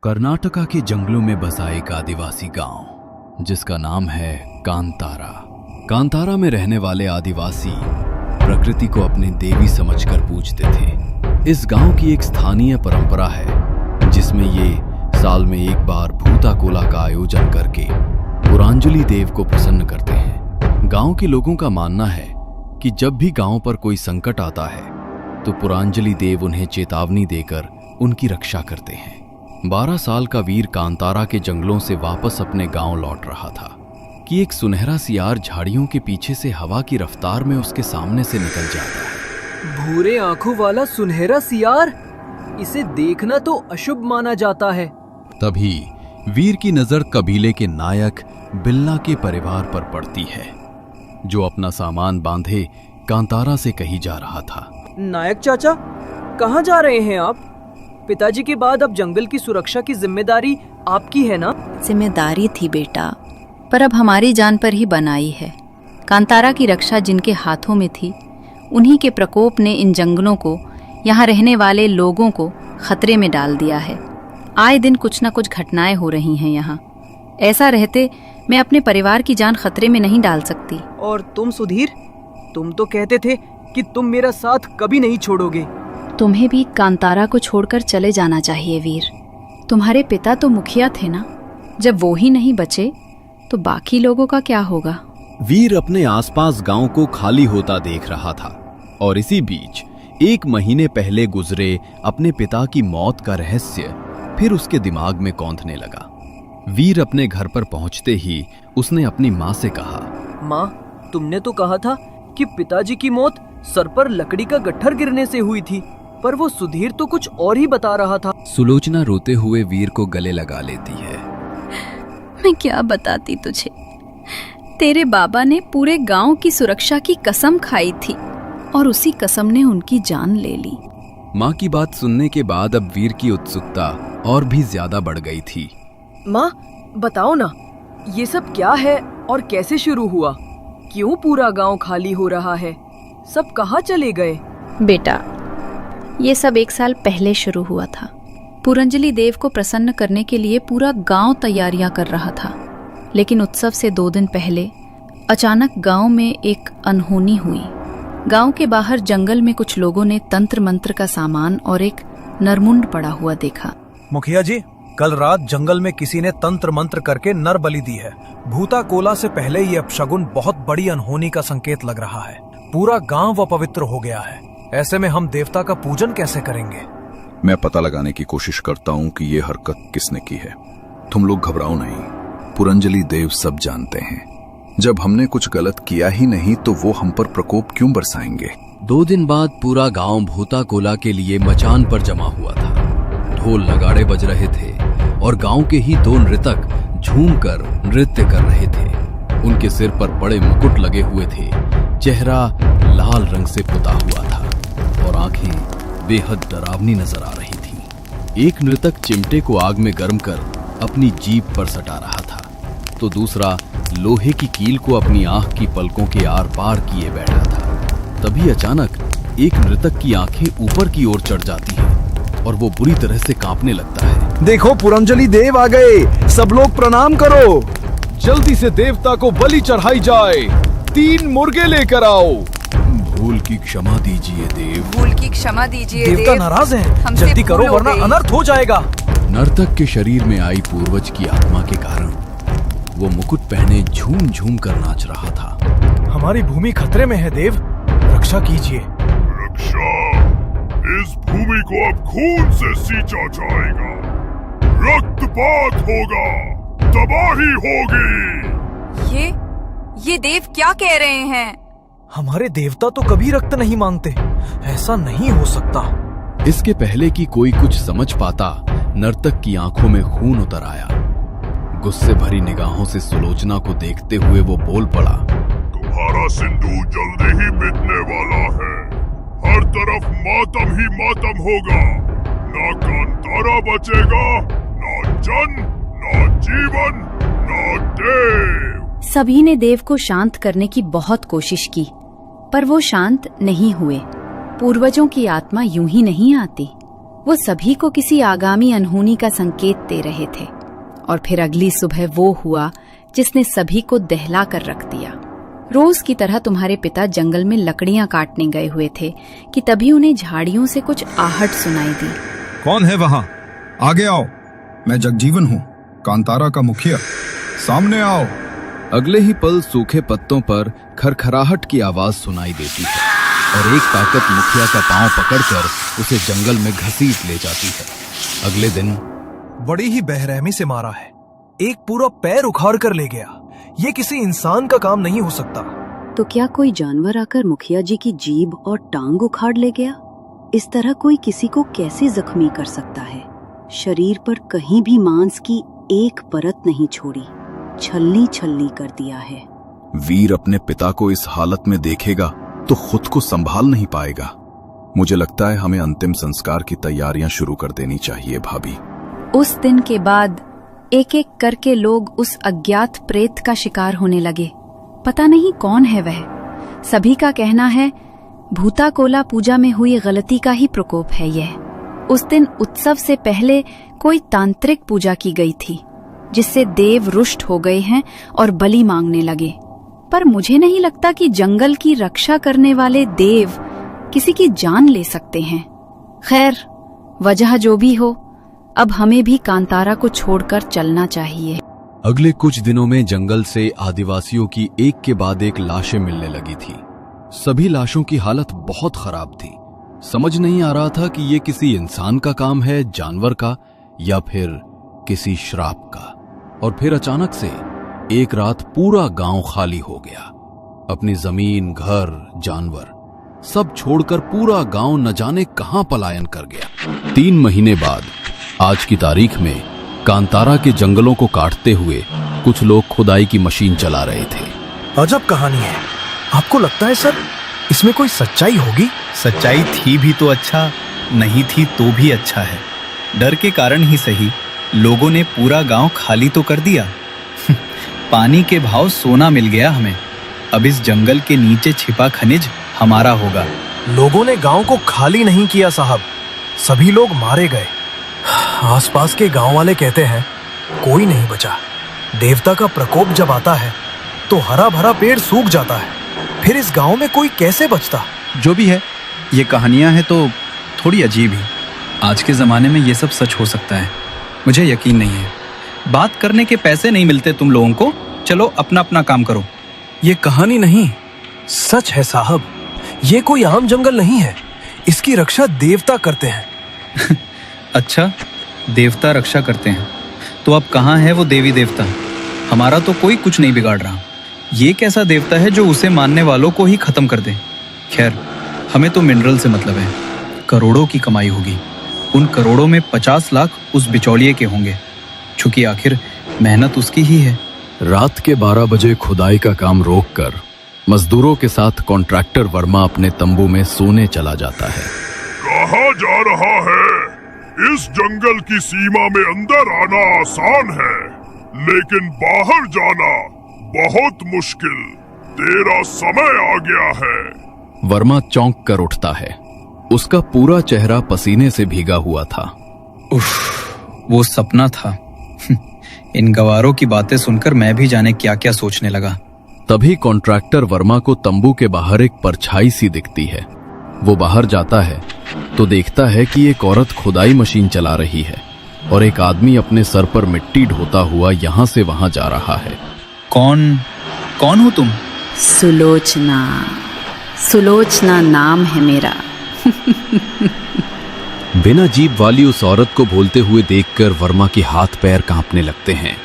कर्नाटका के जंगलों में बसा एक आदिवासी गांव जिसका नाम है कांतारा। कांतारा में रहने वाले आदिवासी प्रकृति को अपनी देवी समझकर पूजते थे। इस गांव की एक स्थानीय परंपरा है जिसमें ये साल में एक बार भूता कोला का आयोजन करके पुरांजलि देव को प्रसन्न करते हैं। गांव के लोगों का मानना है कि जब भी गांव पर कोई संकट आता है तो पुरांजलि देव उन्हें चेतावनी देकर उनकी रक्षा करते हैं। 12 साल का वीर कांतारा के जंगलों से वापस अपने गांव लौट रहा था कि एक सुनहरा सियार झाड़ियों के पीछे से हवा की रफ्तार में उसके सामने से निकल जाता है। भूरे आंखों वाला सुनहरा सियार, इसे देखना तो अशुभ माना जाता है। तभी वीर की नजर कबीले के नायक बिल्ला के परिवार पर पड़ती है, जो अपना सामान बांधे कांतारा से कहीं जा रहा था। नायक चाचा, कहाँ जा रहे हैं आप? पिताजी के बाद अब जंगल की सुरक्षा की जिम्मेदारी आपकी है ना? जिम्मेदारी थी बेटा, पर अब हमारी जान पर ही बनाई है। कांतारा की रक्षा जिनके हाथों में थी, उन्हीं के प्रकोप ने इन जंगलों को, यहाँ रहने वाले लोगों को खतरे में डाल दिया है। आए दिन कुछ न कुछ घटनाएं हो रही हैं यहाँ। ऐसा रहते मैं अपने परिवार की जान खतरे में नहीं डाल सकती। और तुम सुधीर, तुम तो कहते थे कि तुम मेरा साथ कभी नहीं छोड़ोगे। तुम्हें भी कांतारा को छोड़कर चले जाना चाहिए वीर। तुम्हारे पिता तो मुखिया थे ना, जब वो ही नहीं बचे तो बाकी लोगों का क्या होगा? वीर अपने आसपास गांव को खाली होता देख रहा था और इसी बीच 1 महीने पहले गुजरे अपने पिता की मौत का रहस्य फिर उसके दिमाग में कौंधने लगा। वीर अपने घर पर पहुंचते ही उसने अपनी माँ से कहा, माँ, तुमने तो कहा था कि पिताजी की मौत सर पर लकड़ी का गट्ठर गिरने से हुई थी, पर वो सुधीर तो कुछ और ही बता रहा था। सुलोचना रोते हुए वीर को गले लगा लेती है। मैं क्या बताती तुझे, तेरे बाबा ने पूरे गांव की सुरक्षा की कसम खाई थी और उसी कसम ने उनकी जान ले ली। माँ की बात सुनने के बाद अब वीर की उत्सुकता और भी ज्यादा बढ़ गई थी। माँ, बताओ ना, ये सब क्या है और कैसे शुरू हुआ? क्यों पूरा गांव खाली हो रहा है? सब कहाँ चले गए? बेटा, ये सब 1 साल पहले शुरू हुआ था। पुरंजलि देव को प्रसन्न करने के लिए पूरा गांव तैयारियां कर रहा था, लेकिन उत्सव से 2 दिन पहले अचानक गांव में एक अनहोनी हुई। गांव के बाहर जंगल में कुछ लोगों ने तंत्र मंत्र का सामान और एक नरमुंड पड़ा हुआ देखा। मुखिया जी, कल रात जंगल में किसी ने तंत्र मंत्र करके नर बलि दी है। भूता कोला से पहले ये अपशगुन बहुत बड़ी अनहोनी का संकेत लग रहा है। पूरा गांव अपवित्र हो गया है। ऐसे में हम देवता का पूजन कैसे करेंगे? मैं पता लगाने की कोशिश करता हूँ कि ये हरकत किसने की है। तुम लोग घबराओ नहीं, पुरंजलि देव सब जानते हैं। जब हमने कुछ गलत किया ही नहीं तो वो हम पर प्रकोप क्यों बरसाएंगे? 2 दिन बाद पूरा गांव भूता कोला के लिए मचान पर जमा हुआ था। ढोल नगाड़े बज रहे थे और गांव के ही 2 नृतक झूमकर नृत्य कर रहे थे। उनके सिर पर बड़े मुकुट लगे हुए थे, चेहरा लाल रंग से पुता हुआ था और आंखें बेहद डरावनी नजर आ रही थीं। एक नृतक चिमटे को आग में गर्म कर अपनी जीभ पर सटा रहा था, तो दूसरा लोहे की कील को अपनी आंख की पलकों के आर पार किए बैठा था। तभी अचानक एक नृतक की आंखें ऊपर की ओर चढ़ जाती हैं और वो बुरी तरह से कांपने लगता है। देखो, पुरंजलि देव आ गए, सब लोग प्रणाम करो। जल्दी से देवता को बलि चढ़ाई जाए। 3 मुर्गे लेकर आओ। भूल की क्षमा दीजिए देव। भूल की क्षमा दीजिए देव। देवता नाराज हैं, जल्दी करो वरना अनर्थ हो जाएगा। नर्तक के शरीर में आई पूर्वज की आत्मा के कारण वो मुकुट पहने झूम झूम कर नाच रहा था। हमारी भूमि खतरे में है देव, रक्षा कीजिए। रक्षा? इस भूमि को अब खून से सींचा जाएगा, रक्तपात होगा, तबाही होगी। ये देव क्या कह रहे हैं? हमारे देवता तो कभी रक्त नहीं मांगते, ऐसा नहीं हो सकता। इसके पहले कि कोई कुछ समझ पाता, नर्तक की आंखों में खून उतर आया। गुस्से भरी निगाहों से सुलोचना को देखते हुए वो बोल पड़ा, तुम्हारा सिंदूर जल्दी ही मिटने वाला है। हर तरफ मातम ही मातम होगा। ना कांतारा बचेगा, ना जन, ना जीवन, ना देव। सभी ने देव को शांत करने की बहुत कोशिश की, पर वो शांत नहीं हुए। पूर्वजों की आत्मा यूं ही नहीं आती। वो सभी को किसी आगामी अनहोनी का संकेत दे रहे थे। और फिर अगली सुबह वो हुआ जिसने सभी को दहला कर रख दिया। रोज की तरह तुम्हारे पिता जंगल में लकड़ियां काटने गए हुए थे कि तभी उन्हें झाड़ियों से कुछ आहट सुनाई दी। कौन है वहां? आगे आओ। मैं जगजीवन हूँ, कांतारा का मुखिया। सामने आओ। अगले ही पल सूखे पत्तों पर खरखराहट की आवाज सुनाई देती है और एक ताकत मुखिया का पांव पकड़कर उसे जंगल में घसीट ले जाती है। अगले दिन बड़ी ही बेरहमी से मारा है। एक पूरा पैर उखाड़ कर ले गया। ये किसी इंसान का काम नहीं हो सकता। तो क्या कोई जानवर आकर मुखिया जी की जीभ और टांग उखाड़ ले गया? इस तरह कोई किसी को कैसे जख्मी कर सकता है? शरीर पर कहीं भी मांस की एक परत नहीं छोड़ी, छलनी छलनी कर दिया है। वीर अपने पिता को इस हालत में देखेगा तो खुद को संभाल नहीं पाएगा। मुझे लगता है हमें अंतिम संस्कार की तैयारियां शुरू कर देनी चाहिए भाभी। उस दिन के बाद एक एक करके लोग उस अज्ञात प्रेत का शिकार होने लगे। पता नहीं कौन है वह। सभी का कहना है भूताकोला पूजा में हुई गलती का ही प्रकोप है यह। उस दिन उत्सव से पहले कोई तांत्रिक पूजा की गई थी जिससे देव रुष्ट हो गए हैं और बलि मांगने लगे। पर मुझे नहीं लगता कि जंगल की रक्षा करने वाले देव किसी की जान ले सकते हैं। खैर, वजह जो भी हो, अब हमें भी कांतारा को छोड़कर चलना चाहिए। अगले कुछ दिनों में जंगल से आदिवासियों की एक के बाद एक लाशें मिलने लगी थी। सभी लाशों की हालत बहुत खराब थी। समझ नहीं आ रहा था कि ये किसी इंसान का काम है, जानवर का, या फिर किसी श्राप का। और फिर अचानक से एक रात पूरा गांव खाली हो गया। अपनी जमीन, घर, जानवर सब छोड़कर पूरा गांव न जाने कहां पलायन कर गया। 3 महीने बाद आज की तारीख में कांतारा के जंगलों को काटते हुए कुछ लोग खुदाई की मशीन चला रहे थे। अजब कहानी है। आपको लगता है सर इसमें कोई सच्चाई होगी? सच्चाई थी भी तो अच्छा, नहीं थी तो भी अच्छा है। डर के कारण ही सही लोगों ने पूरा गांव खाली तो कर दिया। पानी के भाव सोना मिल गया हमें। अब इस जंगल के नीचे छिपा खनिज हमारा होगा। लोगों ने गांव को खाली नहीं किया साहब, सभी लोग मारे गए। आसपास के गांव वाले कहते हैं कोई नहीं बचा। देवता का प्रकोप जब आता है तो हरा भरा पेड़ सूख जाता है, फिर इस गांव में कोई कैसे बचता? जो भी है, ये कहानियां हैं तो थोड़ी अजीब ही। आज के ज़माने में ये सब सच हो सकता है, मुझे यकीन नहीं है। बात करने के पैसे नहीं मिलते तुम लोगों को, चलो अपना अपना काम करो। ये कहानी नहीं, सच है साहब। ये कोई आम जंगल नहीं है, इसकी रक्षा देवता करते हैं। अच्छा, देवता रक्षा करते हैं तो अब कहाँ है वो देवी देवता? हमारा तो कोई कुछ नहीं बिगाड़ रहा। ये कैसा देवता है जो उसे मानने वालों को ही खत्म कर दे? खैर, हमें तो मिनरल से मतलब है। करोड़ों की कमाई होगी। उन करोड़ों में 50 लाख उस बिचौलिए के होंगे, चूंकि आखिर मेहनत उसकी ही है। रात के 12 बजे खुदाई का काम रोककर मजदूरों के साथ कॉन्ट्रैक्टर वर्मा अपने तंबू में सोने चला जाता है। कहाँ जा रहा है? इस जंगल की सीमा में अंदर आना आसान है, लेकिन बाहर जाना बहुत मुश्किल। तेरा समय आ गया है। वर्मा चौंक कर उठता है। उसका पूरा चेहरा पसीने से भीगा हुआ था। उफ, वो सपना था। इन गवारों की बातें सुनकर मैं भी जाने क्या क्या सोचने लगा। तभी कॉन्ट्रैक्टर वर्मा को तंबू के बाहर एक परछाई सी दिखती है। वो बाहर जाता है तो देखता है कि एक औरत खुदाई मशीन चला रही है और एक आदमी अपने सर पर मिट्टी ढोता हुआ यहाँ से वहां जा रहा है। कौन हो तुम? सुलोचना। सुलोचना नाम है मेरा। बिना जीभ वाली उस औरत को बोलते हुए देखकर वर्मा के हाथ पैर कांपने लगते हैं।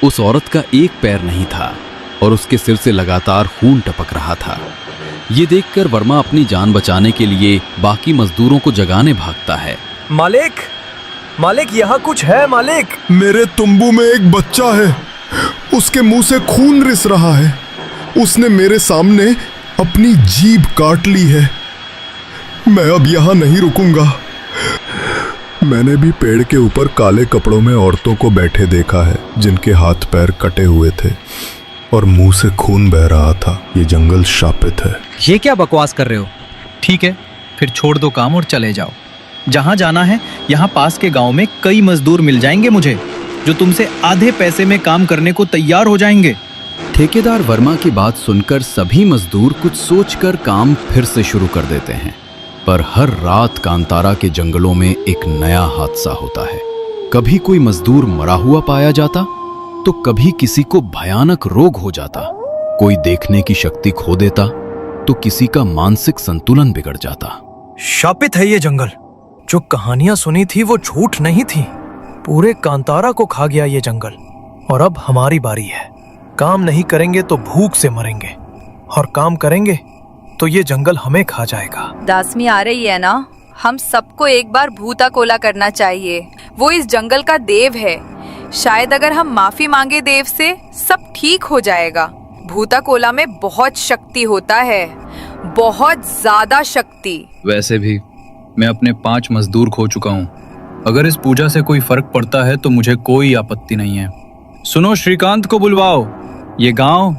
उस औरत का एक पैर नहीं था और उसके सिर से लगातार खून टपक रहा था। ये देखकर वर्मा अपनी जान बचाने के लिए बाकी मजदूरों को जगाने भागता है। मालिक, मालिक यहाँ कुछ है मालिक। मेरे तंबू में एक बच्चा है, उसके मुंह से खून रिस रहा है। उसने मेरे सामने अपनी जीभ काट ली है। मैं अब यहाँ नहीं रुकूंगा। मैंने भी पेड़ के ऊपर काले कपड़ों में औरतों को बैठे देखा है, जिनके हाथ पैर कटे हुए थे और मुंह से खून बह रहा था। ये जंगल शापित है। ये क्या बकवास कर रहे हो? ठीक है, फिर छोड़ दो काम और चले जाओ। जहां जाना है यहाँ पास के गांव में कई मजदूर मिल जाएंगे मुझे, जो तुमसे आधे पैसे में काम करने को तैयार हो जाएंगे। ठेकेदार वर्मा की बात सुनकर सभी मजदूर कुछ सोचकर काम फिर से शुरू कर देते हैं। पर हर रात कांतारा के जंगलों में एक नया हादसा होता है। कभी कोई मजदूर मरा हुआ पाया जाता, तो कभी किसी को भयानक रोग हो जाता। कोई देखने की शक्ति खो देता, तो किसी का मानसिक संतुलन बिगड़ जाता। शापित है ये जंगल। जो कहानियां सुनी थी वो झूठ नहीं थी। पूरे कांतारा को खा गया ये जंगल। और अब हमारी बारी है। काम नहीं करेंगे तो भूख से मरेंगे, और काम करेंगे तो ये जंगल हमें खा जाएगा। दासमी आ रही है ना, हम सबको एक बार भूता कोला करना चाहिए। वो इस जंगल का देव है। शायद अगर हम माफी मांगे देव से, सब ठीक हो जाएगा। भूता कोला में बहुत शक्ति होता है, बहुत ज्यादा शक्ति। वैसे भी मैं अपने 5 मजदूर खो चुका हूँ। अगर इस पूजा से कोई फर्क पड़ता है तो मुझे कोई आपत्ति नहीं है। सुनो, श्रीकांत को बुलवाओ। ये गांव,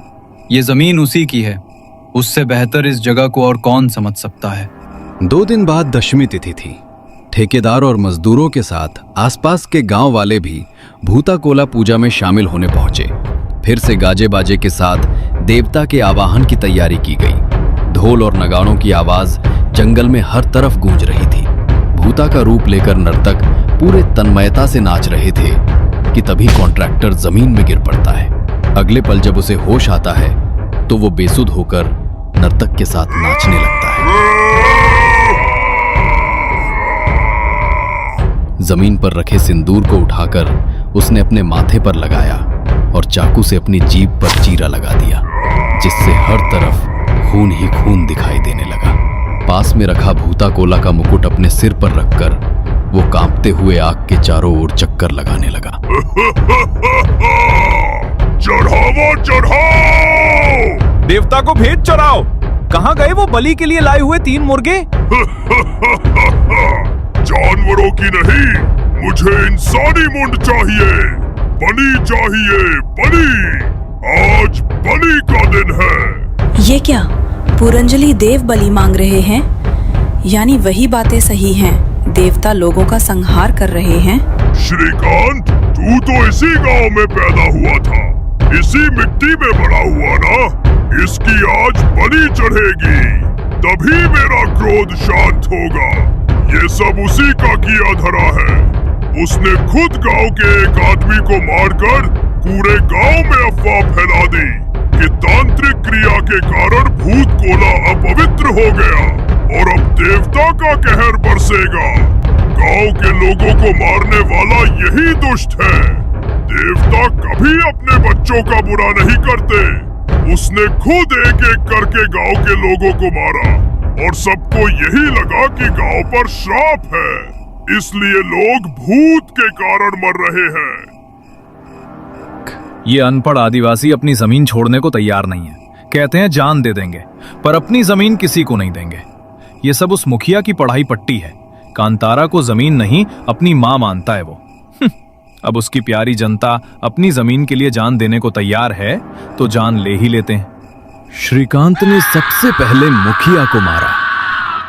ये जमीन उसी की है। उससे बेहतर इस जगह को और कौन समझ सकता है। 2 दिन बाद दशमी तिथि थी। ठेकेदार और मजदूरों के साथ आसपास के गांव वाले भी भूता कोला पूजा में शामिल होने पहुंचे। फिर से गाजे बाजे के साथ देवता के आवाहन की तैयारी की गई। ढोल और नगाड़ों की आवाज जंगल में हर तरफ गूंज रही थी। भूता का रूप लेकर नर्तक पूरे तन्मयता से नाच रहे थे कि तभी कॉन्ट्रैक्टर जमीन में गिर पड़ता है। अगले पल जब उसे होश आता है तो वो बेसुध होकर नर्तक के साथ नाचने लगता है। जमीन पर रखे सिंदूर को उठाकर उसने अपने माथे पर लगाया और चाकू से अपनी जीभ पर चीरा लगा दिया, जिससे हर तरफ खून ही खून दिखाई देने लगा। पास में रखा भूता कोला का मुकुट अपने सिर पर रखकर वो कांपते हुए आग के चारों ओर चक्कर लगाने लगा। चढ़ावा चढ़ाओ! देवता को भेद चढ़ाओ। कहाँ गए वो बलि के लिए लाए हुए 3 मुर्गे? जानवरों की नहीं, मुझे इंसानी मुंड चाहिए। बलि चाहिए, बलि। आज बलि का दिन है। ये क्या, पुरंजलि देव बलि मांग रहे हैं? यानी वही बातें सही हैं, देवता लोगों का संहार कर रहे हैं। श्रीकांत, तू तो इसी गांव में पैदा हुआ था, इसी मिट्टी में बड़ा हुआ ना। इसकी आज बलि चढ़ेगी, तभी मेरा क्रोध शांत होगा। ये सब उसी का किया धरा है। उसने खुद गांव के एक आदमी को मारकर पूरे गांव में अफवाह फैला दी कि तांत्रिक क्रिया के कारण भूत कोला अपवित्र हो गया और अब देवता का कहर बरसेगा। गांव के लोगों को मारने वाला यही दुष्ट है। देवता कभी अपने बच्चों का बुरा नहीं करते। उसने खुद एक एक करके गांव के लोगों को मारा और सबको यही लगा कि गांव पर श्राप है, इसलिए लोग भूत के कारण मर रहे हैं। ये अनपढ़ आदिवासी अपनी जमीन छोड़ने को तैयार नहीं है। कहते हैं जान दे देंगे, पर अपनी जमीन किसी को नहीं देंगे। ये सब उस मुखिया की पढ़ाई पट्टी है। कांतारा को जमीन नहीं, अपनी मां मानता है वो। अब उसकी प्यारी जनता अपनी जमीन के लिए जान देने को तैयार है तो जान ले ही लेते हैं। श्रीकांत ने सबसे पहले मुखिया को मारा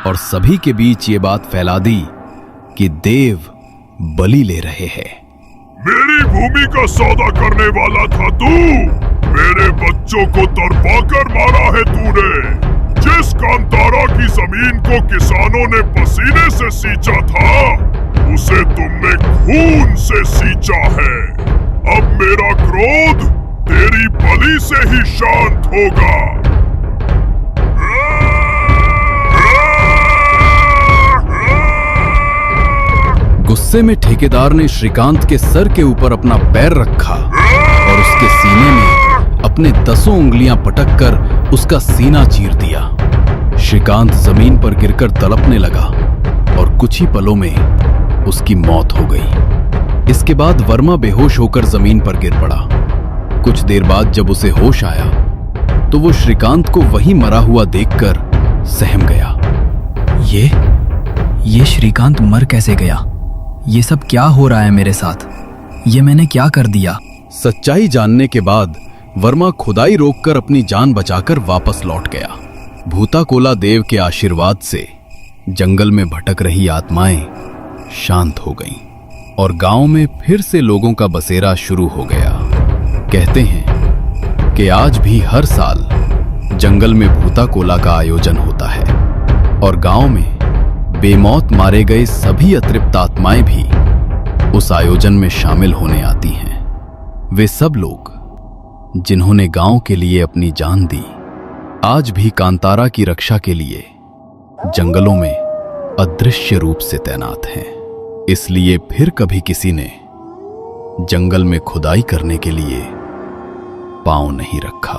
और सभी के बीच ये बात फैला दी कि देव बलि ले रहे हैं। मेरी भूमि का सौदा करने वाला था तू। मेरे बच्चों को तरपाकर मारा है तूने। जिस कांतारा की जमीन को किसानों ने पसीने से सींचा था, उसे तुमने खून से सींचा है। अब मेरा क्रोध तेरी बलि से ही शांत होगा। गुस्से में ठेकेदार ने श्रीकांत के सर के ऊपर अपना पैर रखा और उसके सीने में अपने 10 उंगलियां पटककर उसका सीना चीर दिया। श्रीकांत जमीन पर गिरकर तड़पने लगा और कुछ ही पलों में उसकी मौत हो गई। इसके बाद वर्मा बेहोश होकर जमीन पर गिर पड़ा। कुछ देर बाद जब उसे होश आया तो वो श्रीकांत को वहीं मरा हुआ देखकर सहम गया। ये श्रीकांत मर कैसे गया? ये सब क्या हो रहा है मेरे साथ? ये मैंने क्या कर दिया? सच्चाई जानने के बाद वर्मा खुदाई रोककर अपनी जान बचाकर वापस लौट गया। भूता कोला देव के आशीर्वाद से जंगल में भटक रही आत्माएं शांत हो गईं और गांव में फिर से लोगों का बसेरा शुरू हो गया। कहते हैं कि आज भी हर साल जंगल में भूता कोला का आयोजन होता है और गांव में बेमौत मारे गए सभी अतृप्त आत्माएं भी उस आयोजन में शामिल होने आती हैं। वे सब लोग जिन्होंने गांव के लिए अपनी जान दी, आज भी कांतारा की रक्षा के लिए जंगलों में अदृश्य रूप से तैनात हैं। इसलिए फिर कभी किसी ने जंगल में खुदाई करने के लिए पांव नहीं रखा।